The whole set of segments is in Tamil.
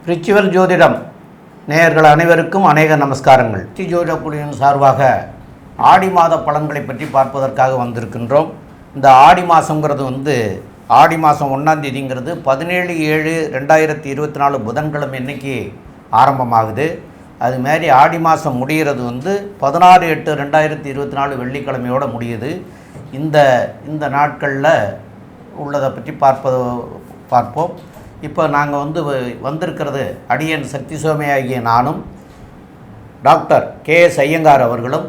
ரிச்சுவல் ஜோதிடம் நேயர்கள் அனைவருக்கும் அநேக நமஸ்காரங்கள். ஜோதிட குழுவின் சார்பாக ஆடி மாத பலன்களை பற்றி பார்ப்பதற்காக வந்திருக்கின்றோம். இந்த ஆடி மாதங்கிறது ஆடி மாதம் 1ஆம் தேதிங்கிறது 17/7/2024 புதன்கிழமை இன்னைக்கு ஆரம்பமாகுது. அதுமாரி ஆடி மாதம் முடிகிறது 16/8/2024 வெள்ளிக்கிழமையோடு முடியுது. இந்த நாட்களில் உள்ளதை பற்றி பார்ப்போம். இப்போ நாங்கள் வந்திருக்கிறது அடியன் சக்தி சோமையாகிய நானும், டாக்டர் KS ஐயங்கார் அவர்களும்,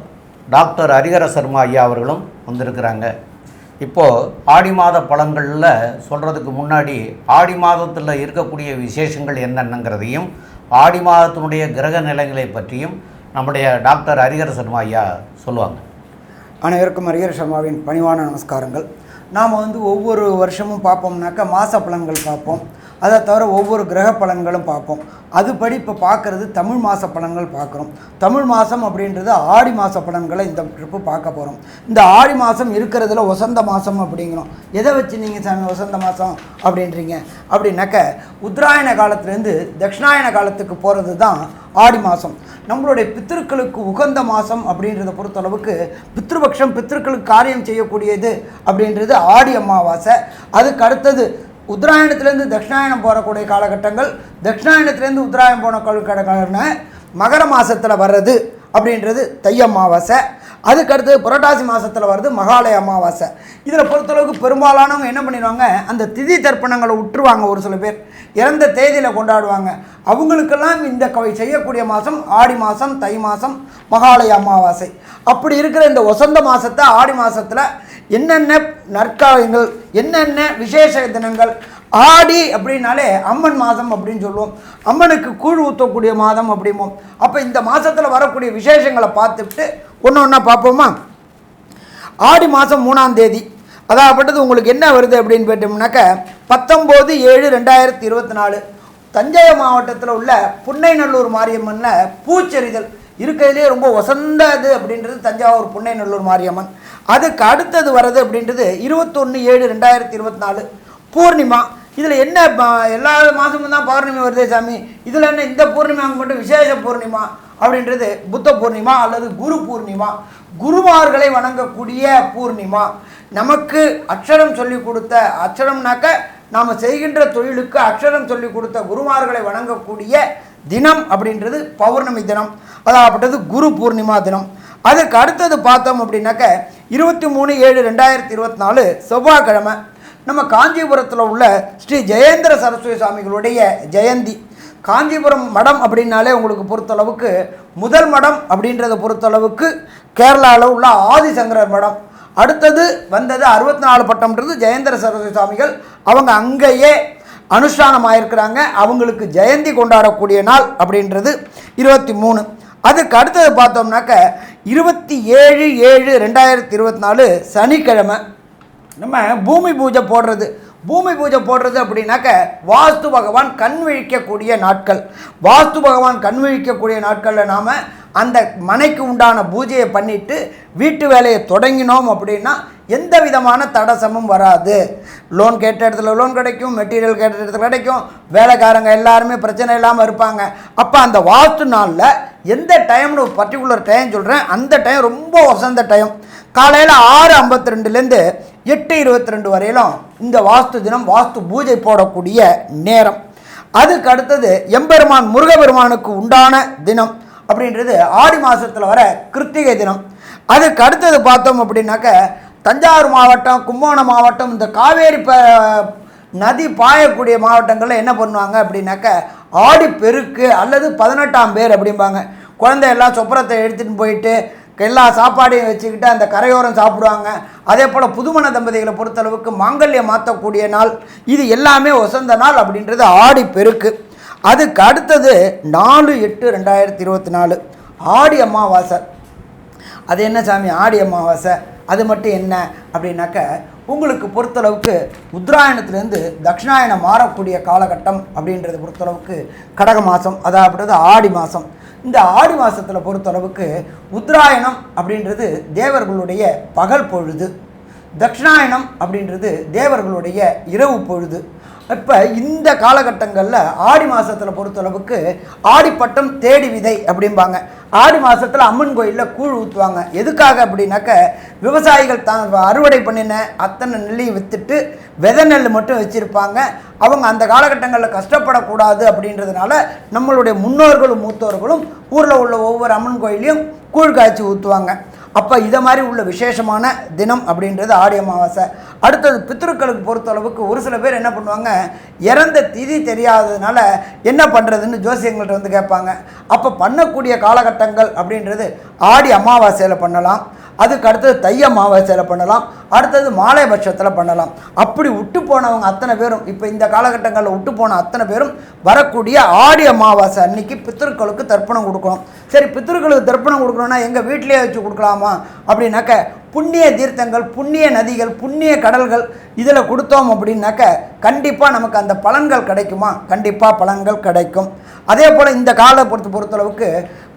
டாக்டர் ஹரிஹர சர்மா ஐயா அவர்களும் வந்திருக்கிறாங்க. இப்போது ஆடி மாத பலன்களில் சொல்கிறதுக்கு முன்னாடி ஆடி மாதத்தில் இருக்கக்கூடிய விசேஷங்கள் என்னென்னங்கிறதையும் ஆடி மாதத்தினுடைய கிரக நிலைகளை பற்றியும் நம்முடைய டாக்டர் ஹரிஹர சர்மா ஐயா சொல்லுவாங்க. அனைவருக்கும் ஹரிஹர சர்மாவின் பணிவான நமஸ்காரங்கள். நாம் ஒவ்வொரு வருஷமும் பார்ப்போம்னாக்கா மாத பலன்கள் பார்ப்போம். அதை தவிர ஒவ்வொரு கிரக பலன்களும் பார்ப்போம். அதுபடி இப்போ பார்க்குறது தமிழ் மாத பலன்கள் பார்க்குறோம். தமிழ் மாதம் அப்படின்றது ஆடி மாத பலன்களை இந்த ட்ரிப்பு பார்க்க போகிறோம். இந்த ஆடி மாதம் இருக்கிறதுல வசந்த மாதம் அப்படிங்கிறோம். எதை வச்சு நீங்கள் சாமி வசந்த மாதம் அப்படின்றீங்க அப்படின்னாக்க உத்தராயண காலத்துலேருந்து தட்சிணாயன காலத்துக்கு போகிறது தான் ஆடி மாதம். நம்மளுடைய பித்திருக்களுக்கு உகந்த மாதம் அப்படின்றத பொறுத்தளவுக்கு பித்ருபக்ஷம், பித்திருக்களுக்கு காரியம் செய்யக்கூடியது அப்படின்றது ஆடி அமாவாசை. அதுக்கு அடுத்தது உத்தராயணத்துலேருந்து தட்சிணாயனம் போகக்கூடிய காலகட்டங்கள், தட்சிணாயனத்துலேருந்து உத்தராயணம் போன காலகட்டங்கள்னா மகர மாதத்தில் வர்றது அப்படின்றது தை அமாவாசை. அதுக்கடுத்து புரட்டாசி மாதத்தில் வர்றது மகாலய அமாவாசை. இதில் பொறுத்தளவுக்கு பெரும்பாலானவங்க என்ன பண்ணிடுவாங்க, அந்த திதி தர்ப்பணங்களை விட்டுருவாங்க. ஒரு சில பேர் இறந்த தேதியில் கொண்டாடுவாங்க. அவங்களுக்கெல்லாம் இந்த செய்யக்கூடிய மாதம் ஆடி மாதம், தை மாதம், மகாலய அமாவாசை. அப்படி இருக்கிற இந்த வசந்த மாதத்தை ஆடி மாதத்தில் என்னென்ன நற்காலங்கள், என்னென்ன விசேஷ தினங்கள். ஆடி அப்படின்னாலே அம்மன் மாதம் அப்படின்னு சொல்லுவோம். அம்மனுக்கு கூழ் ஊற்றக்கூடிய மாதம் அப்படிம்போம். அப்போ இந்த மாதத்தில் வரக்கூடிய விசேஷங்களை பார்த்துட்டு ஒன்று ஒன்றா பார்ப்போமா. ஆடி மாதம் 3ஆம் தேதி அதாகப்பட்டது உங்களுக்கு என்ன வருது அப்படின்னு கேட்டோம்னாக்க 19/7/2024 தஞ்சை மாவட்டத்தில் உள்ள புன்னைநல்லூர் மாரியம்மனில் பூச்செறிதல் இருக்கிறதுலே ரொம்ப வசந்தது அப்படின்றது தஞ்சாவூர் புன்னைநல்லூர் மாரியம்மன். அதுக்கு அடுத்தது வர்றது அப்படின்றது 21/7/2024 பூர்ணிமா. இதில் என்ன எல்லா மாதமும் தான் பௌர்ணமி வருதே சாமி, இதில் என்ன இந்த பூர்ணிமாவுக்கு மட்டும் விசேஷ பூர்ணிமா அப்படின்றது புத்த பூர்ணிமா அல்லது குரு பூர்ணிமா. குருமார்களை வணங்கக்கூடிய பூர்ணிமா. நமக்கு அக்ஷரம் சொல்லி கொடுத்த, அக்ஷரம்னாக்க நாம் செய்கின்ற தொழிலுக்கு அக்ஷரம் சொல்லி கொடுத்த குருமார்களை வணங்கக்கூடிய தினம் அப்படின்றது பௌர்ணமி தினம், அதாகப்பட்டது குரு பூர்ணிமா தினம். அதுக்கு அடுத்தது பார்த்தோம் அப்படின்னாக்க 23/7/2024 செவ்வாய்க்கிழமை நம்ம காஞ்சிபுரத்தில் உள்ள ஸ்ரீ ஜெயேந்திர சரஸ்வதி சுவாமிகளுடைய ஜெயந்தி. காஞ்சிபுரம் மடம் அப்படின்னாலே உங்களுக்கு பொறுத்தளவுக்கு முதல் மடம் அப்படின்றத பொறுத்தளவுக்கு கேரளாவில் உள்ள ஆதிசங்கரர் மடம். அடுத்தது வந்தது 64 பட்டம்ன்றது ஜெயேந்திர சரஸ்வதி சுவாமிகள். அவங்க அங்கேயே அனுஷ்டானம் ஆயிருக்கிறாங்க. அவங்களுக்கு ஜெயந்தி கொண்டாடக்கூடிய நாள் அப்படின்றது 23. அதுக்கு அடுத்தது பார்த்தோம்னாக்க 27/7/2024 சனிக்கிழமை நம்ம பூமி பூஜை போடுறது. பூமி பூஜை போடுறது அப்படின்னாக்க வாஸ்து பகவான் கண் விழிக்கக்கூடிய நாட்கள். வாஸ்து பகவான் கண் விழிக்கக்கூடிய நாட்களில் நாம் அந்த மனைக்கு உண்டான பூஜையை பண்ணிவிட்டு வீட்டு வேலையை தொடங்கினோம் அப்படின்னா எந்த விதமான தடசமும் வராது. லோன் கேட்ட இடத்துல லோன் கிடைக்கும், மெட்டீரியல் கேட்ட இடத்துல கிடைக்கும், வேலைக்காரங்க எல்லாருமே பிரச்சனை இல்லாமல் இருப்பாங்க. அப்போ அந்த வாஸ்து நாளில் எந்த டைம்னு ஒரு பர்டிகுலர் டைம் சொல்கிறேன், அந்த டைம் ரொம்ப வசந்த டைம். காலையில் 6:52லேருந்து 8:22 வரையிலும் இந்த வாஸ்து தினம், வாஸ்து பூஜை போடக்கூடிய நேரம். அதுக்கு அடுத்தது எம்பெருமான் முருகபெருமானுக்கு உண்டான தினம் அப்படின்றது ஆடி மாதத்தில் வர கிருத்திகை தினம். அதுக்கு அடுத்தது பார்த்தோம் அப்படின்னாக்க தஞ்சாவூர் மாவட்டம், கும்பகோணம் மாவட்டம், இந்த காவேரி நதி பாயக்கூடிய மாவட்டங்களில் என்ன பண்ணுவாங்க அப்படின்னாக்க ஆடி பெருக்கு அல்லது 18ஆம் பேர் அப்படிம்பாங்க. குழந்தையெல்லாம் சொப்பரத்தை எடுத்துகிட்டு போயிட்டு எல்லா சாப்பாடையும் வச்சுக்கிட்டு அந்த கரையோரம் சாப்பிடுவாங்க. அதே போல் புதுமண தம்பதிகளை பொறுத்தளவுக்கு மாங்கல்யம் மாற்றக்கூடிய நாள். இது எல்லாமே வசந்த நாள் அப்படின்றது ஆடி பெருக்கு. அதுக்கு அடுத்தது 4/8/2024 ஆடி அமாவாசை. அது என்ன சாமி ஆடி அமாவாசை, அது மட்டும் என்ன அப்படின்னாக்க உங்களுக்கு பொறுத்தளவுக்கு உத்தராயணத்துலேருந்து தட்சிணாயனம் மாறக்கூடிய காலகட்டம் அப்படின்றத பொறுத்தளவுக்கு கடக மாதம், அதாவது ஆடி மாதம். இந்த ஆடி மாதத்தில் பொறுத்தளவுக்கு உத்தராயணம் அப்படின்றது தேவர்களுடைய பகல் பொழுது. தட்சிணாயனம் அப்படின்றது தேவர்களுடைய இரவு பொழுது. இப்போ இந்த காலகட்டங்களில் ஆடி மாதத்தில் பொறுத்தளவுக்கு ஆடிப்பட்டம் தேடி விதை அப்படிம்பாங்க. ஆடி மாதத்தில் அம்மன் கோயிலில் கூழ் ஊற்றுவாங்க. எதுக்காக அப்படின்னாக்க விவசாயிகள் தான் அறுவடை பண்ணின அத்தனை நெல்லையும் விற்றுட்டு விதை நெல் மட்டும் வச்சுருப்பாங்க. அவங்க அந்த காலகட்டங்களில் கஷ்டப்படக்கூடாது அப்படின்றதுனால நம்மளுடைய முன்னோர்களும் மூத்தோர்களும் ஊரில் உள்ள ஒவ்வொரு அம்மன் கோயிலையும் கூழ் காய்ச்சி ஊற்றுவாங்க. அப்போ இதை மாதிரி உள்ள விசேஷமான தினம் அப்படின்றது ஆடி அமாவாசை. அடுத்தது பித்ருக்களுக்கு பொறுத்தளவுக்கு ஒரு சில பேர் என்ன பண்ணுவாங்க, இறந்த திதி தெரியாததுனால என்ன பண்ணுறதுன்னு ஜோசியங்கள்ட்ட வந்து கேட்பாங்க. அப்போ பண்ணக்கூடிய காலகட்டங்கள் அப்படின்றது ஆடி அமாவாசையில் பண்ணலாம், அதுக்கு அடுத்தது தை அமாவாசையில் பண்ணலாம், அடுத்தது மாலை பட்சத்தில் பண்ணலாம். அப்படி விட்டு போனவங்க அத்தனை பேரும் இப்போ இந்த காலகட்டங்களில் விட்டு போன அத்தனை பேரும் வரக்கூடிய ஆடி அமாவாசை அன்னைக்கு பித்ருக்களுக்கு தர்ப்பணம் கொடுக்கணும். சரி, பித்ருக்களுக்கு தர்ப்பணம் கொடுக்கணும்னா எங்கள் வீட்டிலேயே வச்சு கொடுக்கலாமா அப்படின்னாக்க புண்ணிய தீர்த்தங்கள், புண்ணிய நதிகள், புண்ணிய கடல்கள் இதில் கொடுத்தோம் அப்படின்னாக்க கண்டிப்பாக நமக்கு அந்த பலன்கள் கிடைக்குமா? கண்டிப்பாக பலன்கள் கிடைக்கும். அதே போல் இந்த காலை பொறுத்தளவுக்கு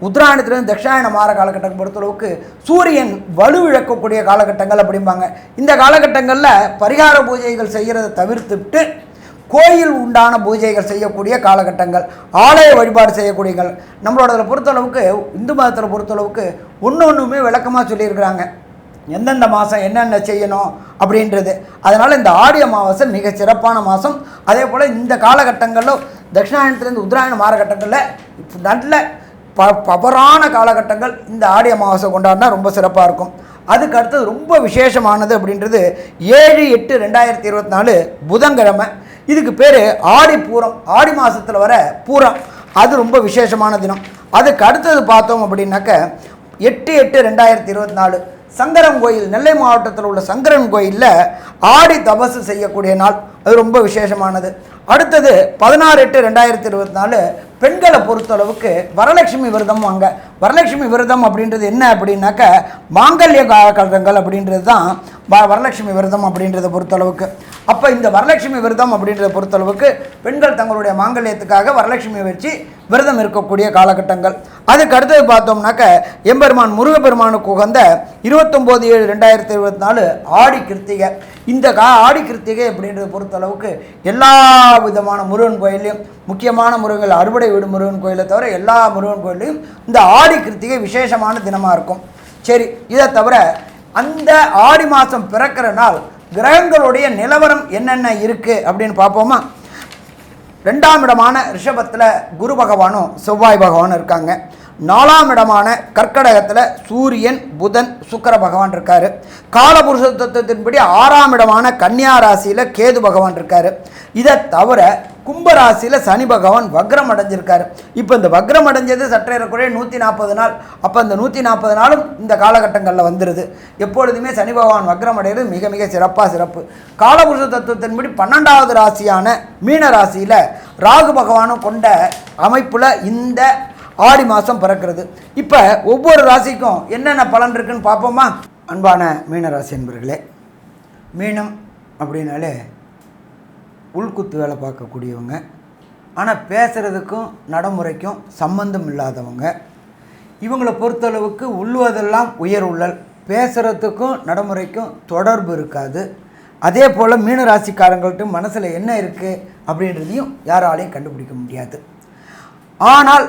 உத்தராயணத்திலிருந்து தட்சிணாயன மாற காலகட்டம் பொறுத்தளவுக்கு சூரியன் வலுவிழக்கக்கூடிய காலகட்டங்கள் அப்படிம்பாங்க. இந்த காலகட்டங்களில் பரிகார பூஜைகள் செய்கிறத தவிர்த்துட்டு கோயில் உண்டான பூஜைகள் செய்யக்கூடிய காலகட்டங்கள், ஆலய வழிபாடு செய்யக்கூடியங்கள். நம்மளோட பொறுத்தளவுக்கு இந்து மதத்தில் பொறுத்தளவுக்கு ஒன்றுமே விளக்கமாக சொல்லியிருக்கிறாங்க, எந்தெந்த மாதம் என்னென்ன செய்யணும் அப்படின்றது. அதனால் இந்த ஆடி அமாவாசை மிக சிறப்பான மாதம். அதே போல் இந்த காலகட்டங்களில் தட்சிணாயனத்திலேருந்து உத்தராயண மாறகட்டங்களில் நல்ல பவரான காலகட்டங்கள் இந்த ஆடி அமாவாசை கொண்டாடினா ரொம்ப சிறப்பாக இருக்கும். அதுக்கு அடுத்தது ரொம்ப விசேஷமானது அப்படின்றது 7/8/2024 புதன்கிழமை. இதுக்கு பேர் ஆடி பூரம். ஆடி மாதத்தில் வர பூரம் அது ரொம்ப விசேஷமான தினம். அதுக்கு அடுத்தது பார்த்தோம் அப்படின்னாக்க 8/8/2024 சங்கரன் கோயில், நெல்லை மாவட்டத்தில் உள்ள சங்கரன் கோயிலில் ஆடி தபசு செய்யக்கூடிய நாள். அது ரொம்ப விசேஷமானது. அடுத்தது 16/8/2024 பெண்களை பொறுத்தளவுக்கு வரலட்சுமி விரதம் வாங்க. வரலட்சுமி விரதம் அப்படின்றது என்ன அப்படின்னாக்க மாங்கல்ய காலங்கள் அப்படின்றது தான் வரலட்சுமி விரதம் அப்படின்றத பொறுத்தளவுக்கு. அப்போ இந்த வரலட்சுமி விரதம் அப்படின்றத பொறுத்தளவுக்கு பெண்கள் தங்களுடைய மாங்கல்யத்துக்காக வரலட்சுமியை வச்சு விரதம் இருக்கக்கூடிய காலகட்டங்கள். அதுக்கு அடுத்தது பார்த்தோம்னாக்க எம்பெருமான் முருகப்பெருமானுக்கு உகந்த 29/7/2024 ஆடி கிருத்திகை. இந்த ஆடி கிருத்திகை அப்படின்றத பொறுத்தளவுக்கு எல்லா விதமான முருகன் கோயிலையும், முக்கியமான முருகன் அறுவடை வீடு முருகன் கோயிலை தவிர எல்லா முருகன் கோயிலையும் இந்த ஆடி கிருத்திகை விசேஷமான தினமாக இருக்கும். சரி, இதை தவிர அந்த ஆடி மாதம் பிறக்கிற நாள் கிரகங்களுடைய நிலவரம் என்னென்ன இருக்குது அப்படின்னு பார்ப்போமா? 2ஆம் இடமான ரிஷபத்தில் குரு பகவானும் செவ்வாய் பகவானும் இருக்காங்க. 4ஆம் இடமான கர்க்கடகத்தில் சூரியன், புதன், சுக்கிர பகவான் இருக்கார். காலபுருஷ தத்துவத்தின்படி 6ஆம் இடமான கன்னியா ராசியில் கேது பகவான் இருக்கார். இதை தவிர கும்பராசியில் சனி பகவான் வக்ரம் அடைஞ்சிருக்காரு. இப்போ இந்த வக்ரம் அடைஞ்சது சற்றேறக்குறைய 140 நாள். அப்போ இந்த 140 நாளும் இந்த காலகட்டங்களில் வந்துடுது. எப்பொழுதுமே சனி பகவான் வக்ரம் அடைகிறது மிக மிக சிறப்பு. காலபுருஷ தத்துவத்தின்படி 12வது ராசியான மீன ராசியில் ராகு பகவானும் கொண்ட அமைப்பில் இந்த ஆடி மாதம் பிறக்கிறது. இப்போ ஒவ்வொரு ராசிக்கும் என்னென்ன பலன் இருக்குன்னு பார்ப்போமா? அன்பான மீனராசி என்பர்களே, மீனம் அப்படின்னாலே உள்குத்து வேலை பார்க்கக்கூடியவங்க, ஆனால் பேசுகிறதுக்கும் நடைமுறைக்கும் சம்பந்தம் இல்லாதவங்க. இவங்களை பொறுத்தளவுக்கு உள்ளுவதெல்லாம் உயர் உள்ளல், பேசுகிறதுக்கும் நடைமுறைக்கும் தொடர்பு இருக்காது. அதே போல் மீனராசிக்காரங்கள்ட்ட மனசில் என்ன இருக்குது அப்படின்றதையும் யாராலையும் கண்டுபிடிக்க முடியாது. ஆனால்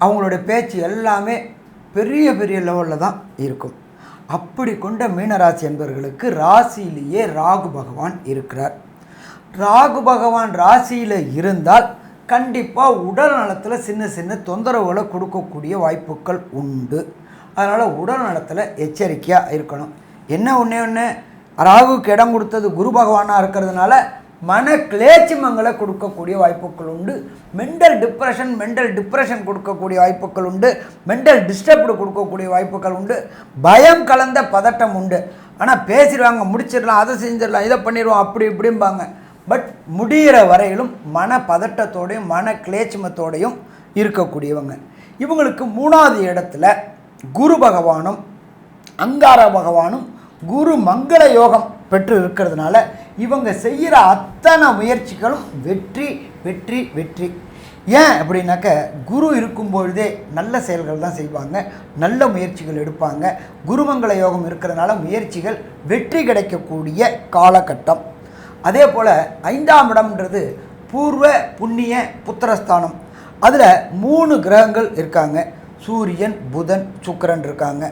அவங்களுடைய பேச்சு எல்லாமே பெரிய லெவலில் தான் இருக்கும். அப்படி கொண்ட மீனராசி என்பவர்களுக்கு ராசியிலேயே ராகு பகவான் இருக்கிறார். ராகு பகவான் ராசியில் இருந்தால் கண்டிப்பாக உடல் நலத்தில் சின்ன தொந்தரவுகளை கொடுக்கக்கூடிய வாய்ப்புகள் உண்டு. அதனால் உடல் நலத்தில் எச்சரிக்கையாக இருக்கணும். என்ன ஒன்று ராகுக்கு இடம் கொடுத்தது குரு பகவானாக இருக்கிறதுனால மன கிளேச்சிமங்களை கொடுக்கக்கூடிய வாய்ப்புகள் உண்டு. மென்டல் டிப்ரெஷன் கொடுக்கக்கூடிய வாய்ப்புகள் உண்டு. மென்டல் டிஸ்டர்ப்டு கொடுக்கக்கூடிய வாய்ப்புகள் உண்டு. பயம் கலந்த பதட்டம் உண்டு. ஆனால் பேசிடுவாங்க, முடிச்சிடலாம், அதை செஞ்சிடலாம், இதை பண்ணிடுவோம், அப்படி இப்படிம்பாங்க. பட் முடிகிற வரையிலும் மன பதட்டத்தோடையும் மன கிளேச்சிமத்தோடையும் இருக்கக்கூடியவங்க. இவங்களுக்கு 3வது இடத்துல குரு பகவானும் அங்கார பகவானும் குரு மங்கள யோகம் பெற்று இருக்கிறதுனால இவங்க செய்கிற அத்தனை முயற்சிகளும் வெற்றி. ஏன் அப்படின்னாக்க குரு இருக்கும் பொழுதே நல்ல செயல்கள் தான் செய்வாங்க, நல்ல முயற்சிகள் எடுப்பாங்க. குருமங்கள யோகம் இருக்கிறதுனால முயற்சிகள் வெற்றி கிடைக்கக்கூடிய காலகட்டம். அதே போல் 5ஆம் இடம்ன்றது பூர்வ புண்ணிய புத்திரஸ்தானம். அதில் 3 கிரகங்கள் இருக்காங்க. சூரியன், புதன், சுக்கிரன் இருக்காங்க.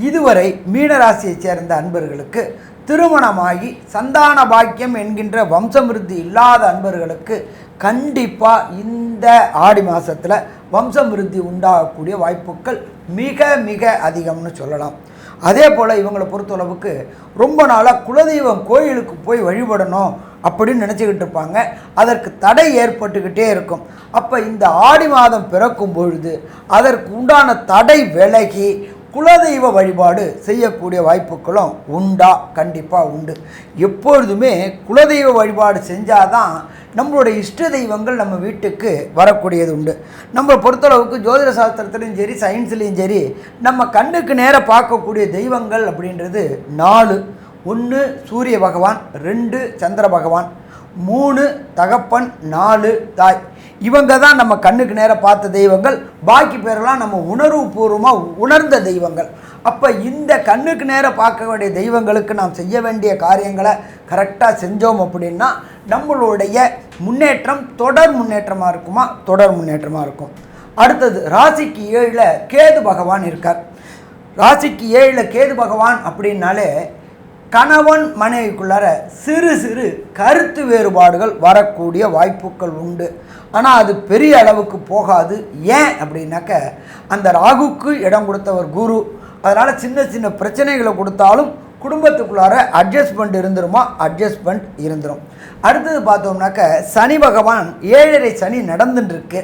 இதுவரை மீனராசியை சேர்ந்த அன்பர்களுக்கு திருமணமாகி சந்தான பாக்கியம் என்கின்ற வம்சமிருத்தி இல்லாத அன்பர்களுக்கு கண்டிப்பாக இந்த ஆடி மாதத்தில் வம்சமிருத்தி உண்டாகக்கூடிய வாய்ப்புகள் மிக மிக அதிகம்னு சொல்லலாம். அதே போல் இவங்களை பொறுத்தளவுக்கு ரொம்ப நாளாக குலதெய்வம் கோயிலுக்கு போய் வழிபடணும் அப்படின்னு நினச்சிக்கிட்டு இருப்பாங்க. அதற்கு தடை ஏற்பட்டுக்கிட்டே இருக்கும். அப்போ இந்த ஆடி மாதம் பிறக்கும் பொழுது அதற்கு உண்டான தடை விலகி குலதெய்வ வழிபாடு செய்யக்கூடிய வாய்ப்புகளும் உண்டா? கண்டிப்பாக உண்டு. எப்பொழுதுமே குலதெய்வ வழிபாடு செஞ்சாதான் நம்மளுடைய இஷ்ட தெய்வங்கள் நம்ம வீட்டுக்கு வரக்கூடியது உண்டு. நம்ம பொறுத்தளவுக்கு ஜோதிட சாஸ்திரத்துலையும் சரி, சயின்ஸ்லேயும் சரி, நம்ம கண்ணுக்கு நேராக பார்க்கக்கூடிய தெய்வங்கள் அப்படின்றது 4. 1 சூரிய பகவான், 2 சந்திர பகவான், 3 தகப்பன், 4 தாய். இவங்க தான் நம்ம கண்ணுக்கு நேராக பார்த்த தெய்வங்கள். பாக்கி பேரெல்லாம் நம்ம உணர்வுபூர்வமாக உணர்ந்த தெய்வங்கள். அப்போ இந்த கண்ணுக்கு நேராக பார்க்க வேண்டிய தெய்வங்களுக்கு நாம் செய்ய வேண்டிய காரியங்களை கரெக்டாக செஞ்சோம் அப்படின்னா நம்மளுடைய முன்னேற்றம் தொடர் முன்னேற்றமாக இருக்குமா? தொடர் முன்னேற்றமாக இருக்கும். அடுத்தது ராசிக்கு 7ல் கேது பகவான் இருக்கார். ராசிக்கு 7ல் கேது பகவான் அப்படின்னாலே கணவன் மனைவிக்குள்ளார சிறு சிறு கருத்து வேறுபாடுகள் வரக்கூடிய வாய்ப்புகள் உண்டு. ஆனால் அது பெரிய அளவுக்கு போகாது. ஏன் அப்படின்னாக்க அந்த ராகுக்கு இடம் கொடுத்தவர் குரு. அதனால் சின்ன சின்ன பிரச்சனைகளை கொடுத்தாலும் குடும்பத்துக்குள்ளார அட்ஜஸ்ட்மெண்ட் இருந்துருமா? அட்ஜஸ்ட்மெண்ட் இருந்துடும். அடுத்தது பார்த்தோம்னாக்க சனி பகவான் 7.5 சனி நடந்துட்டுருக்கு.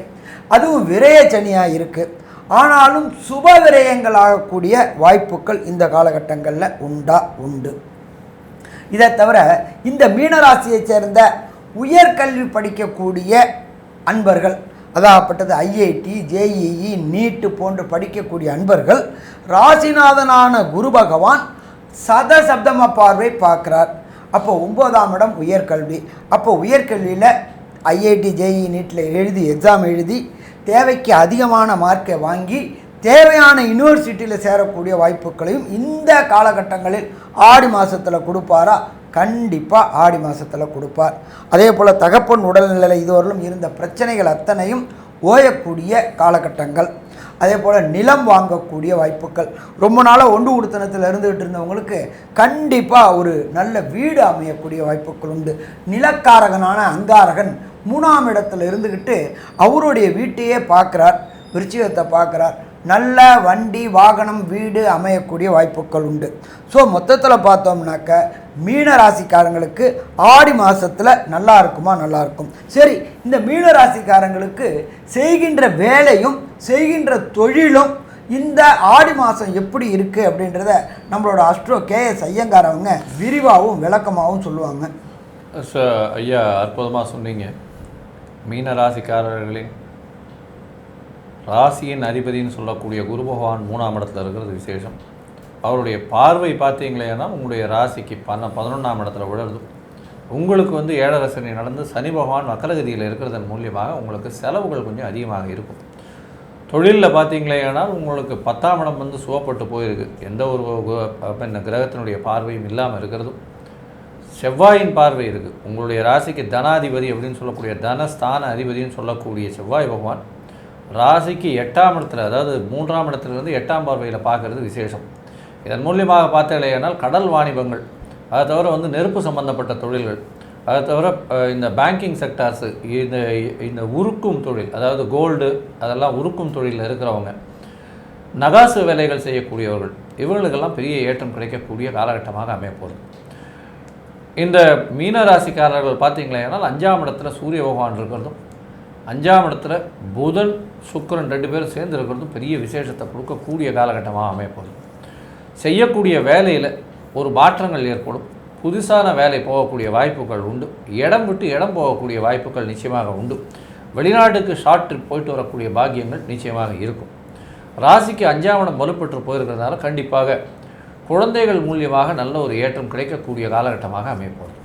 அதுவும் விரய சனியாக இருக்குது. ஆனாலும் சுப விரயங்கள் ஆகக்கூடிய வாய்ப்புகள் இந்த காலகட்டங்களில் உண்டு. இதை தவிர இந்த மீனராசியை சேர்ந்த உயர்கல்வி படிக்கக்கூடிய அன்பர்கள், அதாகப்பட்டது ஐஐடி, ஜேஇஇ, நீட்டு போன்று படிக்கக்கூடிய அன்பர்கள் ராசிநாதனான குரு பகவான் சதசப்தம பார்வை பார்க்குறார். அப்போ 9ஆம் இடம் உயர்கல்வி. அப்போ உயர்கல்வியில் ஐஐடி, ஜேஇஇ, நீட்டில் எழுதி எக்ஸாம் எழுதி தேவைக்கு அதிகமான மார்க்கை வாங்கி தேவையான யூனிவர்சிட்டியில் சேரக்கூடிய வாய்ப்புகளையும் இந்த காலகட்டங்களில் ஆடி மாதத்தில் கொடுப்பாரா? கண்டிப்பாக ஆடி மாதத்தில் கொடுப்பார். அதே போல் தகப்பன் உடல்நிலையில் இதுவரையிலும் இருந்த பிரச்சனைகள் அத்தனையும் ஓயக்கூடிய காலகட்டங்கள். அதே போல் நிலம் வாங்கக்கூடிய வாய்ப்புகள். ரொம்ப நாளாக ஒன்று உடுத்தனத்தில் இருந்துகிட்டு இருந்தவங்களுக்கு கண்டிப்பாக ஒரு நல்ல வீடு அமையக்கூடிய வாய்ப்புகள் உண்டு. நிலக்காரகனான அங்காரகன் 3ஆம் இடத்துல இருந்துக்கிட்டு அவருடைய வீட்டையே பார்க்குறார், விருச்சிகத்தை பார்க்குறார். நல்ல வண்டி, வாகனம், வீடு அமையக்கூடிய வாய்ப்புகள் உண்டு. ஸோ மொத்தத்தில் பார்த்தோம்னாக்க மீன ராசிக்காரங்களுக்கு ஆடி மாதத்தில் நல்லா இருக்குமா? நல்லா இருக்கும். சரி, இந்த மீன ராசிக்காரங்களுக்கு செய்கின்ற வேலையும் செய்கின்ற தொழிலும் இந்த ஆடி மாதம் எப்படி இருக்குது அப்படின்றத நம்மளோட அஸ்ட்ரோ KS ஐயங்கார் அவங்க விரிவாகவும் விளக்கமாகவும் சொல்லுவாங்க. ஐயா, அற்புதமாக சொன்னீங்க. மீன ராசிக்காரர்களின் ராசியின் அதிபதினு சொல்லக்கூடிய குரு பகவான் 3ஆம் இடத்துல இருக்கிறது விசேஷம். அவருடைய பார்வை பார்த்தீங்களேன்னா உங்களுடைய ராசிக்கு 11ஆம் இடத்துல விழுது. உங்களுக்கு 7.5 சனி நடந்து சனி பகவான் வக்கரகதியில் இருக்கிறதன் மூலியமாக உங்களுக்கு செலவுகள் கொஞ்சம் அதிகமாக இருக்கும். தொழிலில் பார்த்தீங்களேன்னா உங்களுக்கு 10ஆம் இடம் சுவப்பட்டு போயிருக்கு. எந்த ஒரு கிரகத்தினுடைய பார்வையும் இல்லாமல் இருக்கிறதும். செவ்வாயின் பார்வை இருக்குது. உங்களுடைய ராசிக்கு தனாதிபதி அப்படின்னு சொல்லக்கூடிய தனஸ்தான அதிபதினு சொல்லக்கூடிய செவ்வாய் பகவான் ராசிக்கு 8ஆம் இடத்துல, அதாவது 3ஆம் இடத்துலேருந்து 8ஆம் பார்வையில் பார்க்குறது விசேஷம். இதன் மூலியமாக பார்த்தீங்களேனால் கடல் வாணிபங்கள், அதை தவிர நெருப்பு சம்பந்தப்பட்ட தொழில்கள், அதை தவிர இந்த பேங்கிங் செக்டார்ஸு, இந்த உருக்கும் தொழில், அதாவது கோல்டு அதெல்லாம் உருக்கும் தொழிலில் இருக்கிறவங்க, நகாசு வேலைகள் செய்யக்கூடியவர்கள், இவர்களுக்கெல்லாம் பெரிய ஏற்றம் கிடைக்கக்கூடிய காலகட்டமாக அமையப்போகுது. இந்த மீனராசிக்காரர்கள் பார்த்தீங்களேனால் 5ஆம் இடத்துல சூரிய பகவான் இருக்கிறதும் 5ஆம் இடத்துல புதன், சுக்கிரன் 2 பேரும் சேர்ந்து இருக்கிறதும் பெரிய விசேஷத்தை கொடுக்கக்கூடிய காலகட்டமாக அமையப்போகுது. செய்யக்கூடிய வேலையில் ஒரு மாற்றங்கள் ஏற்படும். புதுசான வேலை போகக்கூடிய வாய்ப்புகள் உண்டு. இடம் விட்டு இடம் போகக்கூடிய வாய்ப்புகள் நிச்சயமாக உண்டு. வெளிநாட்டுக்கு ஷார்ட் ட்ரிப் போயிட்டு வரக்கூடிய பாக்கியங்கள் நிச்சயமாக இருக்கும். ராசிக்கு 5ஆம் இடம் வலுப்பெற்று போயிருக்கிறதுனால கண்டிப்பாக குழந்தைகள் மூலியமாக நல்ல ஒரு ஏற்றம் கிடைக்கக்கூடிய காலகட்டமாக அமையப்போகுது.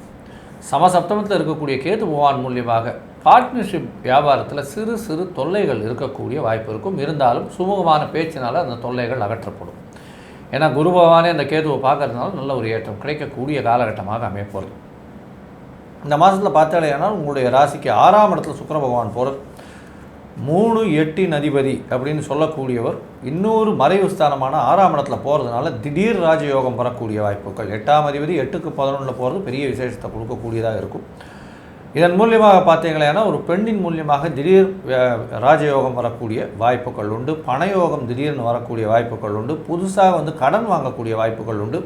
சமசப்தமத்தில் இருக்கக்கூடிய கேது பகவான் மூலியமாக பார்ட்னர்ஷிப் வியாபாரத்தில் சிறு சிறு தொல்லைகள் இருக்கக்கூடிய வாய்ப்பு இருக்கும். இருந்தாலும் சுமூகமான பேச்சினால் அந்த தொல்லைகள் அகற்றப்படும். ஏன்னா குரு பகவானே அந்த கேதுவை பார்க்கறதுனால நல்ல ஒரு ஏற்றம் கிடைக்கக்கூடிய காலகட்டமாக அமையப்போகிறது. இந்த மாதத்தில் பார்த்தாலேனால் உங்களுடைய ராசிக்கு 6ஆம் இடத்துல சுக்கிர பகவான் போகிறது. 3-8 அதிபதி அப்படின்னு சொல்லக்கூடியவர் இன்னொரு மறைவு ஸ்தானமான 6ஆம் இடத்துல போகிறதுனால திடீர் ராஜயோகம் வரக்கூடிய வாய்ப்புகள். 8ஆம் அதிபதி 8க்கு 11 போகிறது பெரிய விசேஷத்தை கொடுக்கக்கூடியதாக இருக்கும். இதன் மூலியமாக பார்த்தீங்களேன்னா ஒரு பெண்ணின் மூலியமாக திடீர் ராஜயோகம் வரக்கூடிய வாய்ப்புகள் உண்டு. பணயோகம் திடீர்னு வரக்கூடிய வாய்ப்புகள் உண்டு. புதுசாக கடன் வாங்கக்கூடிய வாய்ப்புகள் உண்டு.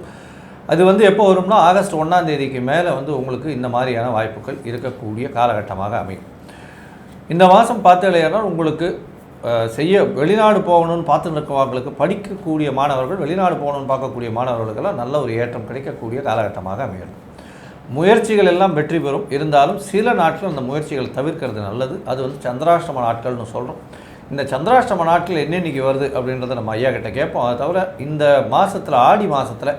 அது எப்போ வரும்னா ஆகஸ்ட் 1ஆம் தேதிக்கு மேலே உங்களுக்கு இந்த மாதிரியான வாய்ப்புகள் இருக்கக்கூடிய காலகட்டமாக அமையும். இந்த மாதம் பார்த்தீங்கன்னா உங்களுக்கு வெளிநாடு போகணும்னு பார்த்துட்டு இருக்கவங்களுக்கு, படிக்கக்கூடிய மாணவர்கள், வெளிநாடு போகணும்னு பார்க்கக்கூடிய மாணவர்களுக்கெல்லாம் நல்ல ஒரு ஏற்றம் கிடைக்கக்கூடிய காலகட்டமாக அமையும். முயற்சிகள் எல்லாம் வெற்றி பெறும். இருந்தாலும் சில நாட்கள் அந்த முயற்சிகள் தவிர்க்கிறது நல்லது. அது சந்திராஷ்டம நாட்கள்னு சொல்கிறோம். இந்த சந்திராஷ்டம நாட்கள் என்னென்னைக்கு வருது அப்படின்றத நம்ம ஐயா கிட்ட கேட்போம். அதை தவிர இந்த மாதத்தில் ஆடி மாதத்தில்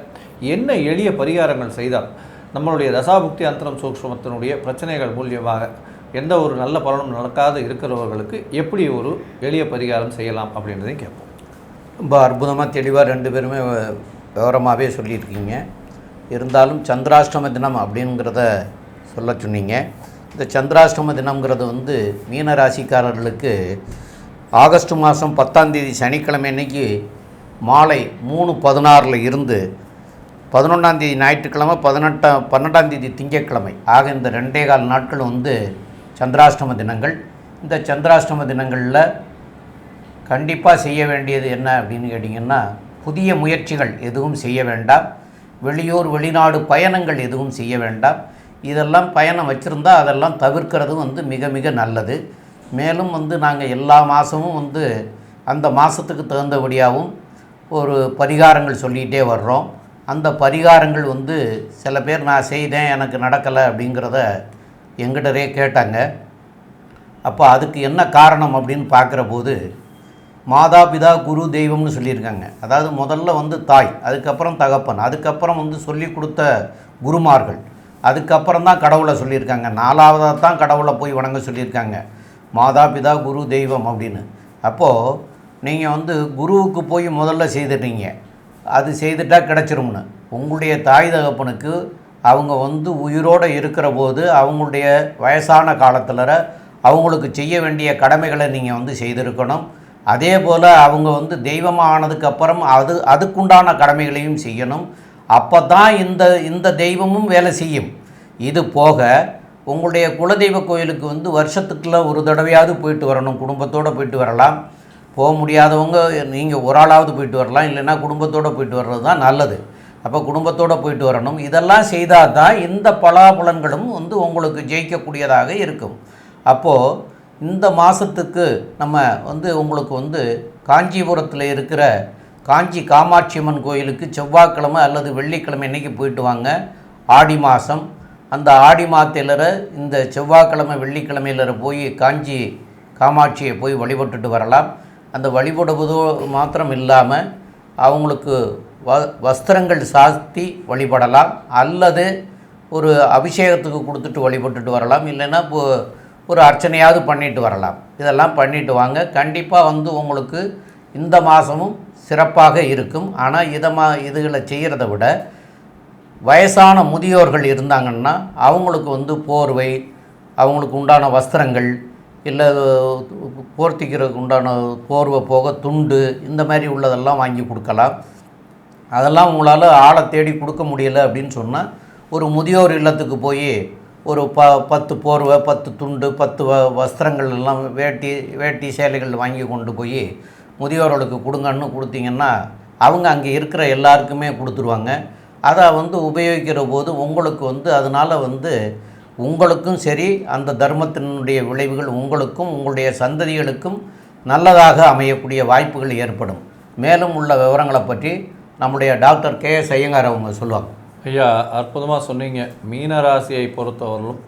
என்ன எளிய பரிகாரங்கள் செய்தால் நம்மளுடைய தசாபுக்தி அந்தரம் சூக்ஷ்மத்தினுடைய பிரச்சனைகள் மூலியமாக எந்த ஒரு நல்ல பலனும் நடக்காது இருக்கிறவர்களுக்கு எப்படி ஒரு எளிய பரிகாரம் செய்யலாம் அப்படின்றதையும் கேட்போம். ரொம்ப அற்புதமாக தெளிவாக 2 பேருமே விவரமாகவே சொல்லியிருக்கீங்க. இருந்தாலும் சந்திராஷ்டம தினம் அப்படிங்கிறத சொல்ல சொன்னீங்க. இந்த சந்திராஷ்டம தினம்ங்கிறது மீன ராசிக்காரர்களுக்கு ஆகஸ்ட் மாதம் 10ஆம் தேதி சனிக்கிழமை அன்னைக்கு மாலை 3:16 இருந்து 11ஆம் தேதி ஞாயிற்றுக்கிழமை 12ஆம் தேதி திங்கட்கிழமை ஆக இந்த 2.25 நாட்கள் சந்திராஷ்டம தினங்கள். இந்த சந்திராஷ்டம தினங்களில் கண்டிப்பாக செய்ய வேண்டியது என்ன அப்படின்னு கேட்டிங்கன்னா, புதிய முயற்சிகள் எதுவும் செய்ய வேண்டாம். வெளியூர் வெளிநாடு பயணங்கள் எதுவும் செய்ய வேண்டாம். இதெல்லாம் பயணம் வச்சுருந்தா அதெல்லாம் தவிர்க்கிறது மிக மிக நல்லது. மேலும் நாங்கள் எல்லா மாதமும் அந்த மாதத்துக்கு தகுந்தபடியாகவும் ஒரு பரிகாரங்கள் சொல்லிகிட்டே வர்றோம். அந்த பரிகாரங்கள் சில பேர் நான் செய்தேன் எனக்கு நடக்கலை அப்படிங்கிறத எங்கிட்டரே கேட்டாங்க. அப்போ அதுக்கு என்ன காரணம் அப்படின்னு பார்க்குற போது மாதா பிதா குரு தெய்வம்னு சொல்லியிருக்காங்க. அதாவது முதல்ல தாய், அதுக்கப்புறம் தகப்பன், அதுக்கப்புறம் சொல்லி கொடுத்த குருமார்கள், அதுக்கப்புறம் தான் கடவுளை சொல்லியிருக்காங்க. 4ஆவதாக தான் கடவுளை போய் வணங்க சொல்லியிருக்காங்க. மாதா பிதா குரு தெய்வம் அப்படின்னு. அப்போது நீங்கள் குருவுக்கு போய் முதல்ல செய்துட்டீங்க, அது செய்துட்டால் கிடச்சிரும்னு. உங்களுடைய தாய் தகப்பனுக்கு அவங்க உயிரோடு இருக்கிற போது அவங்களுடைய வயசான காலத்தில் அவங்களுக்கு செய்ய வேண்டிய கடமைகளை நீங்கள் செய்திருக்கணும். அதே போல் அவங்க தெய்வமாக ஆனதுக்கப்புறம் அதுக்குண்டான கடமைகளையும் செய்யணும். அப்போ தான் இந்த தெய்வமும் வேலை செய்யும். இது போக உங்களுடைய குலதெய்வ கோயிலுக்கு வருஷத்துக்குள்ள ஒரு தடவையாவது போயிட்டு வரணும். குடும்பத்தோடு போயிட்டு வரலாம். போக முடியாதவங்க நீங்கள் ஒரு ஆளாவது போயிட்டு வரலாம், இல்லைன்னா குடும்பத்தோடு போயிட்டு வர்றது தான் நல்லது. அப்போ குடும்பத்தோடு போயிட்டு வரணும். இதெல்லாம் செய்தால் தான் இந்த பலாபலன்களும் உங்களுக்கு ஜெயிக்கக்கூடியதாக இருக்கும். அப்போது இந்த மாதத்துக்கு நம்ம உங்களுக்கு காஞ்சிபுரத்தில் இருக்கிற காஞ்சி காமாட்சி அம்மன் கோயிலுக்கு செவ்வாய்க்கிழமை அல்லது வெள்ளிக்கிழமை இன்றைக்கி போயிட்டு வாங்க. ஆடி மாதம், அந்த ஆடி மாதத்தில் இந்த செவ்வாய்க்கிழமை வெள்ளிக்கிழமையில் போய் காஞ்சி காமாட்சியை போய் வழிபட்டுட்டு வரலாம். அந்த வழிபடுவதோ மாத்திரம் இல்லாமல் அவங்களுக்கு வஸ்திரங்கள் சாத்தி வழிபடலாம், அல்லது ஒரு அபிஷேகத்துக்கு கொடுத்துட்டு வழிபட்டுட்டு வரலாம், இல்லைன்னா ஒரு அர்ச்சனையாவது பண்ணிட்டு வரலாம். இதெல்லாம் பண்ணிட்டு வாங்க. கண்டிப்பாக உங்களுக்கு இந்த மாதமும் சிறப்பாக இருக்கும். ஆனால் இதுகளை செய்கிறத விட வயசான முதியோர்கள் இருந்தாங்கன்னா அவங்களுக்கு போர்வை, அவங்களுக்கு உண்டான வஸ்திரங்கள், இல்லை போர்த்திக்கிறதுக்கு உண்டான போர்வை போக துண்டு, இந்த மாதிரி உள்ளதெல்லாம் வாங்கி கொடுக்கலாம். அதெல்லாம் உங்களால் ஆளை தேடி கொடுக்க முடியலை அப்படின்னு சொன்னால் ஒரு முதியோர் இல்லத்துக்கு போய் ஒரு 10 போர்வை, 10 துண்டு, 10 வஸ்திரங்கள் எல்லாம் வேட்டி சேலைகள் வாங்கி கொண்டு போய் முதியோர்களுக்கு கொடுங்கன்னு கொடுத்தீங்கன்னா அவங்க அங்கே இருக்கிற எல்லாருக்குமே கொடுத்துருவாங்க. அதை உபயோகிக்கிற போது உங்களுக்கு அதனால் உங்களுக்கும் சரி, அந்த தர்மத்தினுடைய விளைவுகள் உங்களுக்கும் உங்களுடைய சந்ததிகளுக்கும் நல்லதாக அமையக்கூடிய வாய்ப்புகள் ஏற்படும். மேலும் உள்ள விவரங்களை பற்றி நம்முடைய டாக்டர் கே.எஸ். ஐயங்கார் அவங்க சொல்லுவாங்க. ஐயா, அற்புதமாக சொன்னீங்க. மீனராசியை பொறுத்தவரையிலும்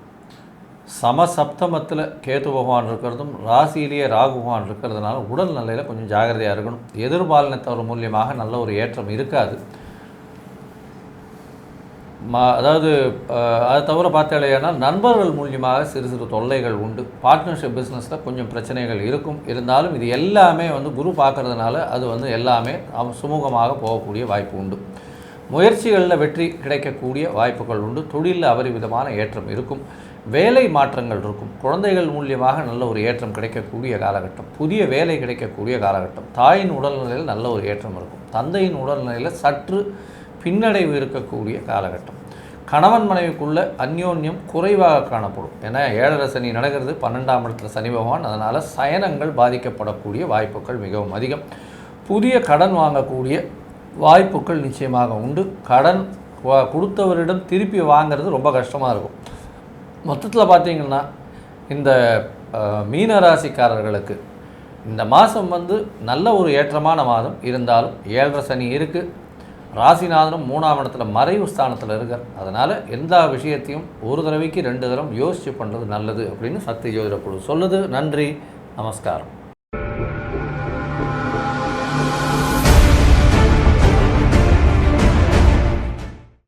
சமசப்தமத்தில் கேது பகவான் இருக்கிறதும் ராசியிலேயே ராகு பகவான் இருக்கிறதுனால உடல் நிலையில் கொஞ்சம் ஜாகிரதையாக இருக்கணும். எதிர்பாலினத்தவர் மூலியமாக நல்ல ஒரு ஏற்றம் இருக்காது. அதாவது அதை தவிர பார்த்தாலேனா நண்பர்கள் மூலியமாக சிறு சிறு தொல்லைகள் உண்டு. பார்ட்னர்ஷிப் பிஸ்னஸில் கொஞ்சம் பிரச்சனைகள் இருக்கும். இருந்தாலும் இது எல்லாமே வந்து குரு பார்க்கறதுனால அது வந்து எல்லாமே சுமூகமாக போகக்கூடிய வாய்ப்பு உண்டு. முயற்சிகளில் வெற்றி கிடைக்கக்கூடிய வாய்ப்புகள் உண்டு. தொழிலில் அபரிவிதமான ஏற்றம் இருக்கும். வேலை மாற்றங்கள் இருக்கும். குழந்தைகள் மூலியமாக நல்ல ஒரு ஏற்றம் கிடைக்கக்கூடிய காலகட்டம். புதிய வேலை கிடைக்கக்கூடிய காலகட்டம். தாயின் உடல்நிலையில் நல்ல ஒரு ஏற்றம் இருக்கும். தந்தையின் உடல்நிலையில் சற்று பின்னடைவு இருக்கக்கூடிய காலகட்டம். கணவன் மனைவிக்குள்ள அந்யோன்யம் குறைவாக காணப்படும். ஏன்னா 7.5 சனி நடக்கிறது, 12ஆம் இடத்துல சனி பகவான். அதனால் சயனங்கள் பாதிக்கப்படக்கூடிய வாய்ப்புகள் மிகவும் அதிகம். புதிய கடன் வாங்கக்கூடிய வாய்ப்புகள் நிச்சயமாக உண்டு. கடன் கொடுத்தவரிடம் திருப்பி வாங்கிறது ரொம்ப கஷ்டமாக இருக்கும். மொத்தத்தில் பார்த்திங்கன்னா இந்த மீனராசிக்காரர்களுக்கு இந்த மாதம் வந்து நல்ல ஒரு ஏற்றமான மாதம். இருந்தாலும் 7.5 சனி இருக்குது. ராசிநாதனும் 3ஆம் இடத்துல மறைவு ஸ்தானத்தில் இருக்கார். அதனால் எந்த விஷயத்தையும் ஒரு தடவைக்கு 2 தடவை யோசித்து பண்ணுறது நல்லது அப்படின்னு சக்தி ஜோதிட குழு சொல்லுது. நன்றி, நமஸ்காரம்.